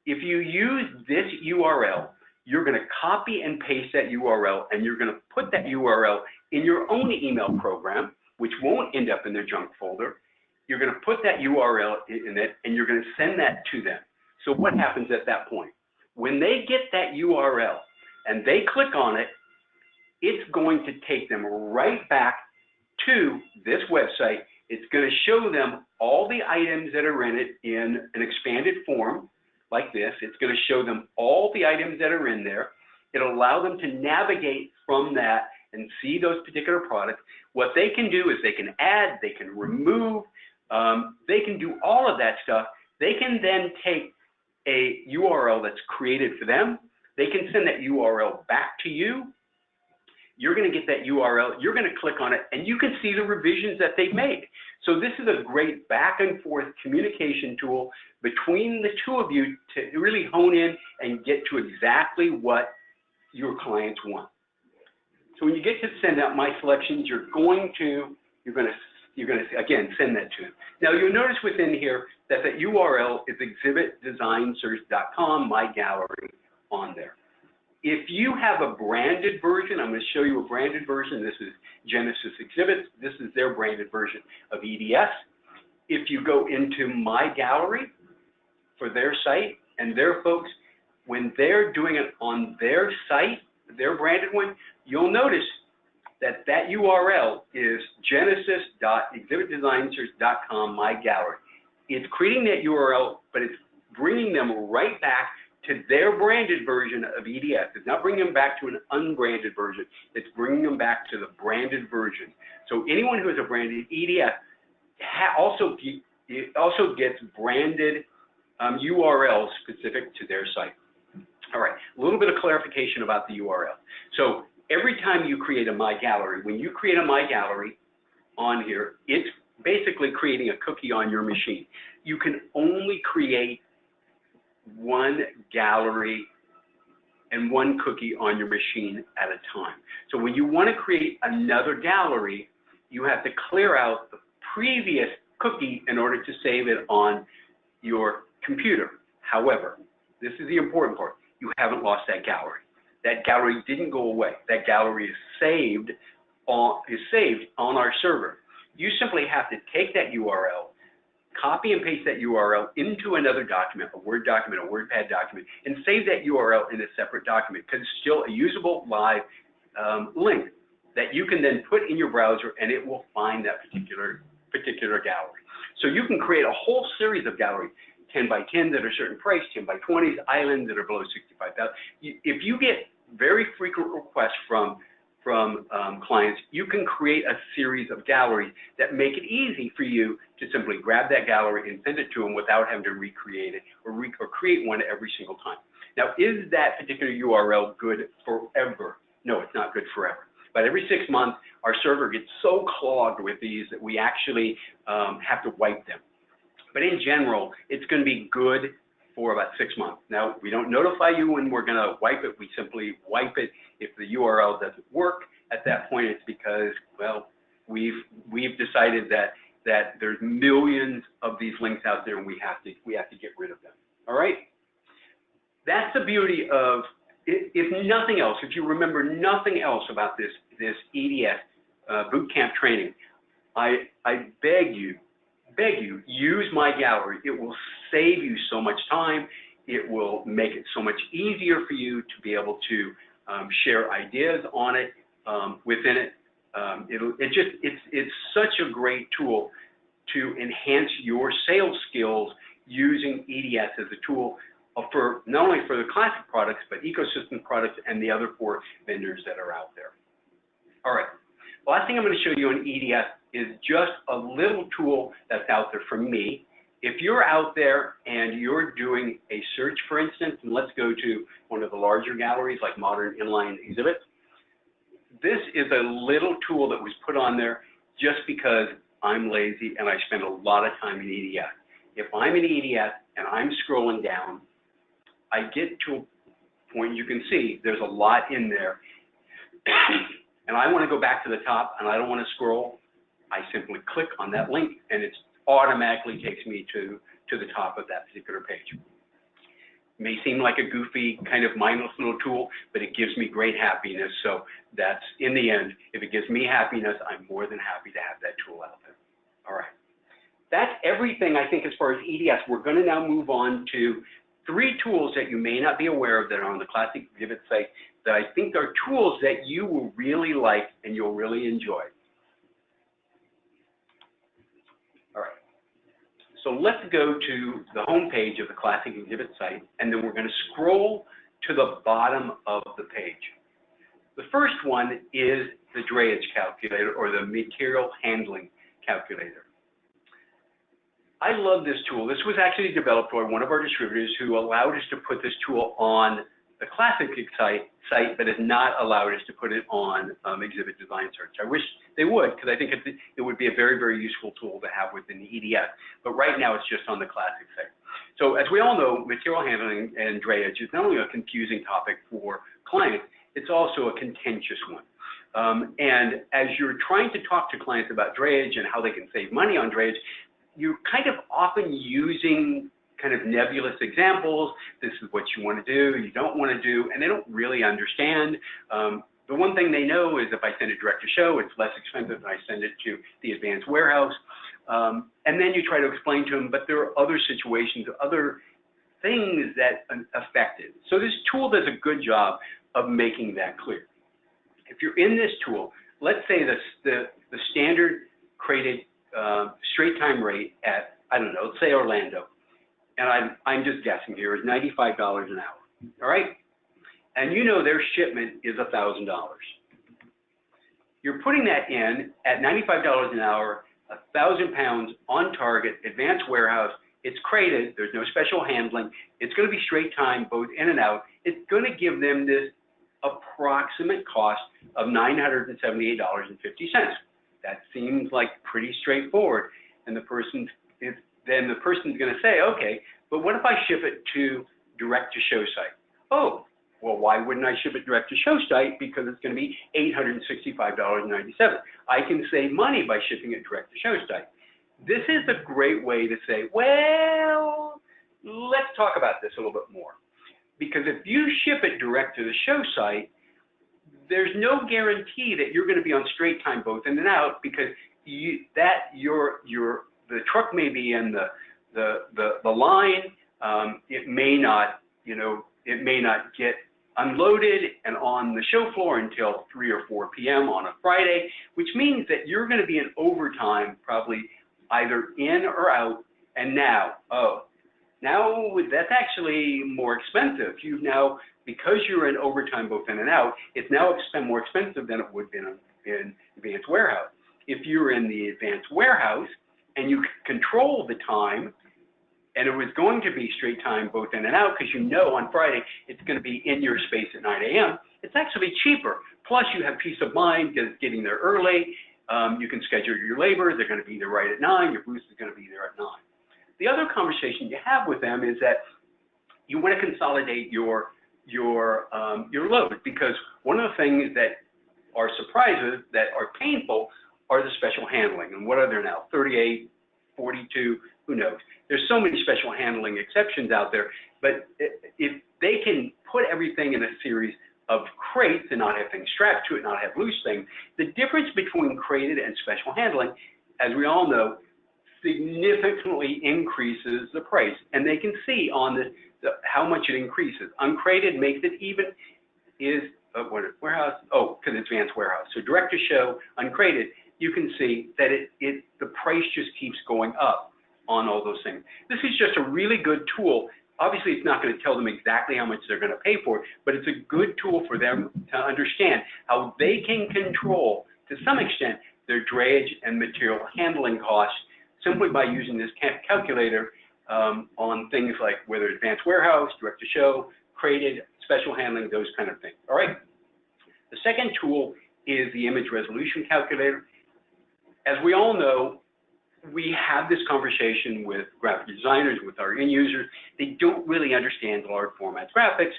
If you use this URL, you're going to copy and paste that URL, and you're going to put that URL in your own email program, which won't end up in their junk folder. You're going to put that URL in it, and you're going to send that to them. So what happens at that point? When they get that URL and they click on it, it's going to take them right back to this website. It's going to show them all the items that are in it in an expanded form like this. It's going to show them all the items that are in there. It'll allow them to navigate from that and see those particular products. What they can do is they can add, they can remove, they can do all of that stuff. They can then take a URL that's created for them. They can send that URL back to you. You're going to get that URL, you're going to click on it, and you can see the revisions that they've made. So this is a great back and forth communication tool between the two of you to really hone in and get to exactly what your clients want. So when you get to send out My Selections, you're going to again send that to them. Now you'll notice within here that the URL is exhibitdesignsearch.com, My Gallery on there. If you have a branded version, I'm going to show you a branded version. This is Genesis Exhibits. This is their branded version of EDS. If you go into My Gallery for their site and their folks, when they're doing it on their site, their branded one, you'll notice that that URL is genesis.exhibitdesignsearch.com, My Gallery. It's creating that URL, but it's bringing them right back to their branded version of EDS. It's not bringing them back to an unbranded version. It's bringing them back to the branded version. So anyone who has a branded EDS also gets branded URLs specific to their site. All right, a little bit of clarification about the URL. So every time you create a My Gallery, when you create a My Gallery on here, it's basically creating a cookie on your machine. You can only create one gallery and one cookie on your machine at a time. So when you want to create another gallery, you have to clear out the previous cookie in order to save it on your computer. However, this is the important part. You haven't lost that gallery. That gallery didn't go away. That gallery is saved on our server. You simply have to take that URL, copy and paste that URL into another document, a Word document, a WordPad document, and save that URL in a separate document, because it's still a usable live link that you can then put in your browser, and it will find that particular gallery. So you can create a whole series of galleries, 10 by 10 that are certain price, 10 by 20s, islands that are below 65,000. If you get very frequent requests from clients, you can create a series of galleries that make it easy for you to simply grab that gallery and send it to them without having to recreate it or create one every single time. Now, is that particular URL good forever? No, it's not good forever. But every 6 months, our server gets so clogged with these that we actually have to wipe them. But in general, it's going to be good for about 6 months. Now, we don't notify you when we're going to wipe it. We simply wipe it. If the URL doesn't work at that point, it's because, well, we've decided that there's millions of these links out there, and we have to get rid of them. All right? That's the beauty of, if nothing else, if you remember nothing else about this EDS boot camp training, I beg you, use my gallery. It will save you so much time. It will make it so much easier for you to be able to share ideas on it, within it. It's such a great tool to enhance your sales skills using EDS as a tool for not only for the classic products, but ecosystem products and the other 4 vendors that are out there. All right. The last thing I'm going to show you on EDS is just a little tool that's out there for me. If you're out there and you're doing a search, for instance, and let's go to one of the larger galleries like Modern Inline Exhibit, this is a little tool that was put on there just because I'm lazy and I spend a lot of time in EDS. If I'm in EDS and I'm scrolling down, I get to a point, you can see there's a lot in there, and I want to go back to the top and I don't want to scroll. I simply click on that link and it automatically takes me to the top of that particular page. It may seem like a goofy, kind of mindless little tool, but it gives me great happiness. So that's, in the end, if it gives me happiness, I'm more than happy to have that tool out there. All right. That's everything, I think, as far as EDS. We're going to now move on to 3 tools that you may not be aware of that are on the Classic Exhibit site that I think are tools that you will really like and you'll really enjoy. All right. So let's go to the home page of the Classic Exhibit site, and then we're going to scroll to the bottom of the page. The first one is the Dredge Calculator, or the Material Handling Calculator. I love this tool. This was actually developed by one of our distributors who allowed us to put this tool on the Classic site, but has not allowed us to put it on Exhibit Design Search. I wish they would, because I think it would be a very, very useful tool to have within the EDS. But right now, it's just on the Classic site. So as we all know, material handling and drayage is not only a confusing topic for clients, it's also a contentious one. And as you're trying to talk to clients about drayage and how they can save money on drayage, you're kind of often using kind of nebulous examples. This is what you want to do, you don't want to do, and they don't really understand. The one thing they know is if I send it direct to show, it's less expensive than I send it to the advanced warehouse. And then you try to explain to them, but there are other situations, other things that affect it. So this tool does a good job of making that clear. If you're in this tool, let's say the standard created straight time rate at, I don't know, let's say Orlando, and I'm just guessing here, is $95 an hour, all right? And you know their shipment is $1,000. You're putting that in at $95 an hour, 1,000 pounds on target, advanced warehouse, it's crated, there's no special handling, it's gonna be straight time, both in and out. It's gonna give them this approximate cost of $978.50. That seems like pretty straightforward. And the person's going to say, okay, but what if I ship it to direct to show site? Oh, well, why wouldn't I ship it direct to show site? Because it's going to be $865.97. I can save money by shipping it direct to show site. This is a great way to say, well, let's talk about this a little bit more. Because if you ship it direct to the show site, there's no guarantee that you're going to be on straight time both in and out, because the truck may be in the line. It may not, it may not get unloaded and on the show floor until 3 or 4 p.m. on a Friday, which means that you're going to be in overtime, probably either in or out. And now, that's actually more expensive. You've now, because you're in overtime both in and out, it's now more expensive than it would be in advanced warehouse. If you're in the advanced warehouse and you control the time, and it was going to be straight time both in and out, because you know on Friday it's going to be in your space at 9 a.m., it's actually cheaper. Plus, you have peace of mind getting there early. You can schedule your labor. They're going to be there right at 9. Your booth is going to be there at 9. The other conversation you have with them is that you want to consolidate your load, because one of the things that are surprises that are painful are the special handling. And what are there now? 38, 42, who knows? There's so many special handling exceptions out there, but if they can put everything in a series of crates and not have things strapped to it, not have loose things, the difference between crated and special handling, as we all know, significantly increases the price. And they can see on how much it increases. Uncrated makes it even, is warehouse? Oh, because it's advanced warehouse. So direct to show, uncrated, you can see that the price just keeps going up on all those things. This is just a really good tool. Obviously, it's not going to tell them exactly how much they're going to pay for it, but it's a good tool for them to understand how they can control, to some extent, their drayage and material handling costs simply by using this calculator on things like whether advanced warehouse, direct to show, crated, special handling, those kind of things. All right. The second tool is the image resolution calculator. As we all know, we have this conversation with graphic designers, with our end users. They don't really understand large format graphics.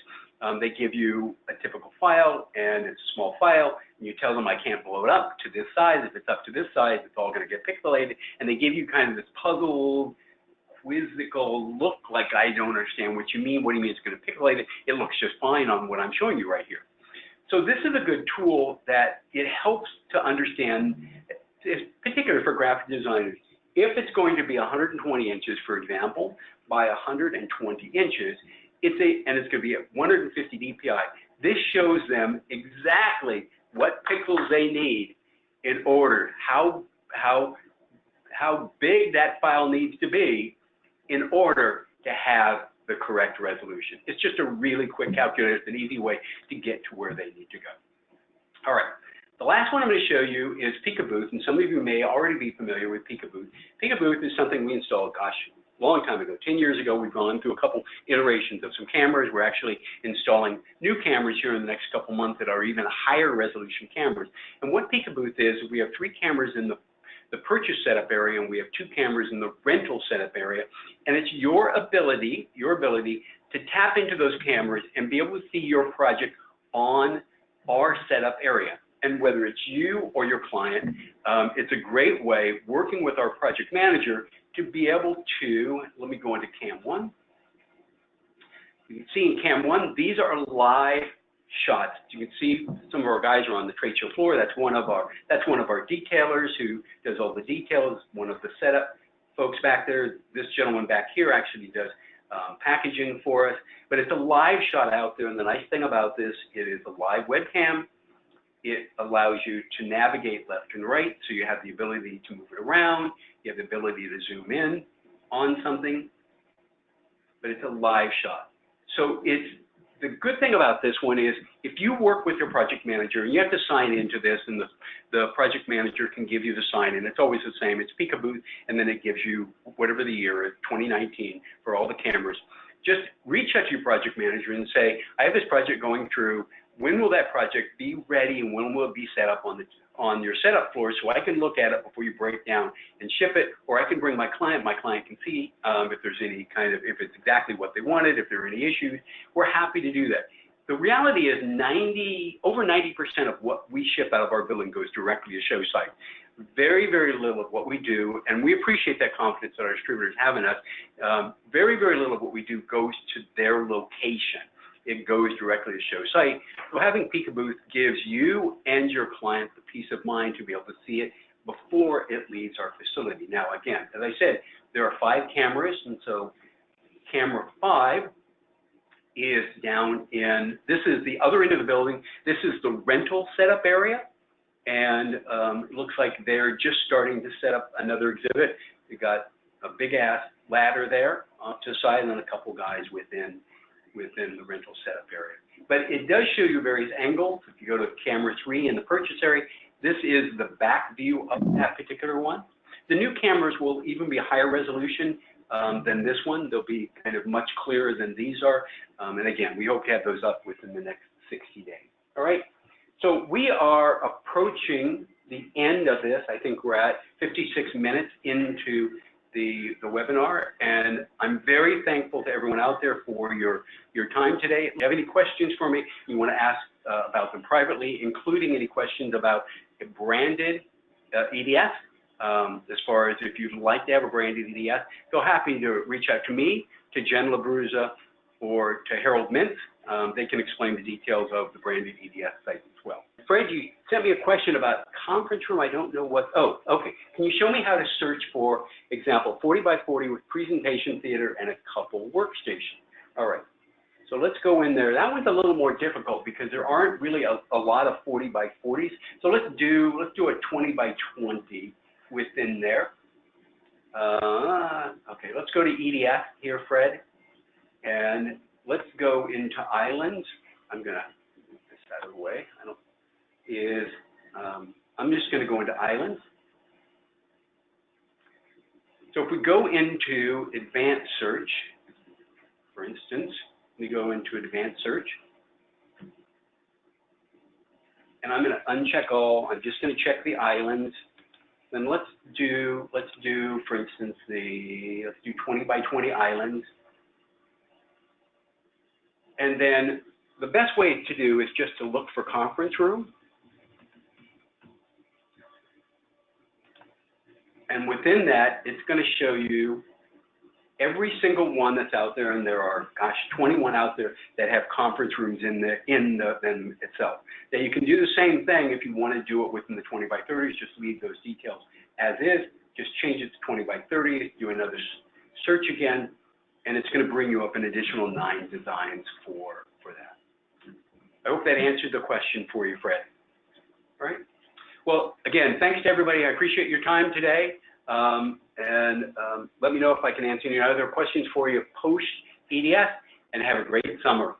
They give you a typical file, and it's a small file, and you tell them I can't blow it up to this size. If it's up to this size, it's all going to get pixelated, and they give you kind of this puzzled, quizzical look like I don't understand what you mean. What do you mean it's going to pixelate it? It looks just fine on what I'm showing you right here. So this is a good tool that it helps to understand, particularly for graphic designers. If it's going to be 120 inches, for example, by 120 inches, and it's going to be at 150 dpi. This shows them exactly what pixels they need in order, how big that file needs to be in order to have the correct resolution. It's just a really quick calculator. It's an easy way to get to where they need to go. All right. The last one I'm going to show you is PikaBooth, and some of you may already be familiar with PikaBooth. PikaBooth is something we installed, gosh, a long time ago. 10 years ago, we've gone through a couple iterations of some cameras. We're actually installing new cameras here in the next couple months that are even higher resolution cameras. And what PikaBooth is, we have 3 cameras in the purchase setup area, and we have 2 cameras in the rental setup area. And it's your ability to tap into those cameras and be able to see your project on our setup area. And whether it's you or your client, it's a great way, working with our project manager, to be able to, let me go into Cam 1. You can see in Cam 1, these are live shots. You can see some of our guys are on the trade show floor. That's one of our detailers who does all the details, one of the setup folks back there. This gentleman back here actually does packaging for us. But it's a live shot out there, and the nice thing about this, it is a live webcam. It allows you to navigate left and right, so you have the ability to move it around. You have the ability to zoom in on something, but it's a live shot. So the good thing about this one is if you work with your project manager, and you have to sign into this, and the project manager can give you the sign-in. It's always the same. It's PikaBooth, and then it gives you whatever the year is, 2019, for all the cameras. Just reach out to your project manager and say, I have this project going through. When will that project be ready, and when will it be set up on your setup floor, so I can look at it before you break down and ship it, or I can bring my client can see if there's any if it's exactly what they wanted, if there are any issues. We're happy to do that. The reality is over 90% of what we ship out of our building goes directly to show site. Very, very little of what we do, and we appreciate that confidence that our distributors have in us, very, very little of what we do goes to their location. It goes directly to show site. So having PikaBooth gives you and your client the peace of mind to be able to see it before it leaves our facility. Now, again, as I said, there are 5 cameras, and so camera 5 is down in, this is the other end of the building. This is the rental setup area, and it looks like they're just starting to set up another exhibit. We got a big-ass ladder there off to the side, and then a couple guys within the rental setup area. But it does show you various angles. If you go to camera 3 in the purchase area, this is the back view of that particular one. The new cameras will even be higher resolution than this one. They'll be kind of much clearer than these are. And again, we hope to have those up within the next 60 days. All right. So we are approaching the end of this. I think we're at 56 minutes into the webinar, and I'm very thankful to everyone out there for your time today. If you have any questions for me, you want to ask about them privately, including any questions about a branded EDS, as far as if you'd like to have a branded EDS, feel happy to reach out to me, to Jen LaBruza, or to Harold Mintz. They can explain the details of the branded EDS site as well. Fred, you sent me a question about conference room. I don't know what, oh, okay. Can you show me how to search for, example, 40 by 40 with presentation theater and a couple workstations? All right, so let's go in there. That one's a little more difficult because there aren't really a lot of 40 by 40s. So let's do a 20 by 20 within there. Okay, let's go to EDF here, Fred. And let's go into islands. I'm gonna move this out of the way. I'm just gonna go into islands. So if we go into advanced search, for instance, we go into advanced search. And I'm gonna uncheck all, I'm just gonna check the islands. Then let's do, for instance, let's do 20 by 20 islands. And then the best way to do is just to look for conference room. And within that, it's going to show you every single one that's out there, and there are, gosh, 21 out there that have conference rooms in them itself. Now you can do the same thing if you want to do it within the 20 by 30s, just leave those details as is, just change it to 20 by 30, do another search again, and it's going to bring you up an additional 9 designs for that. I hope that answered the question for you, Fred. All right. Well, again, thanks to everybody. I appreciate your time today. Let me know if I can answer any other questions for you post EDS, and have a great summer.